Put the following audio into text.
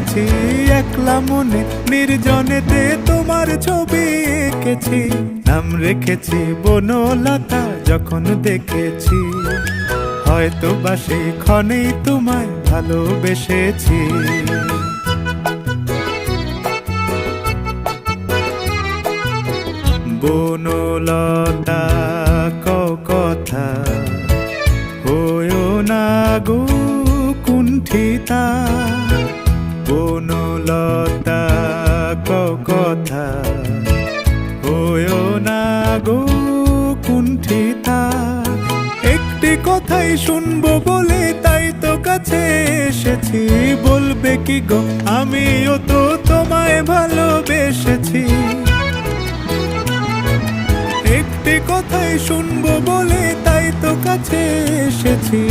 রেখেছি একলা মনে নির্জনেতে তোমার ছবি এঁকেছি। নাম রেখেছি বনলতা যখন দেখেছি, হয়তো বা সেই ক্ষণেই তোমায় ভালোবেসেছি। বনলতা কথা হয়ো না গো কুণ্ঠিতা, বনলতা কথা হয়ো না গো কুণ্ঠিতা। একটি কথাই শুনবো বলে তাই তো কাছে এসেছি, বলবে কি গো আমিও তো তোমায় ভালোবেসেছি। একটি কথাই শুনবো বলে তাই তো কাছে এসেছি।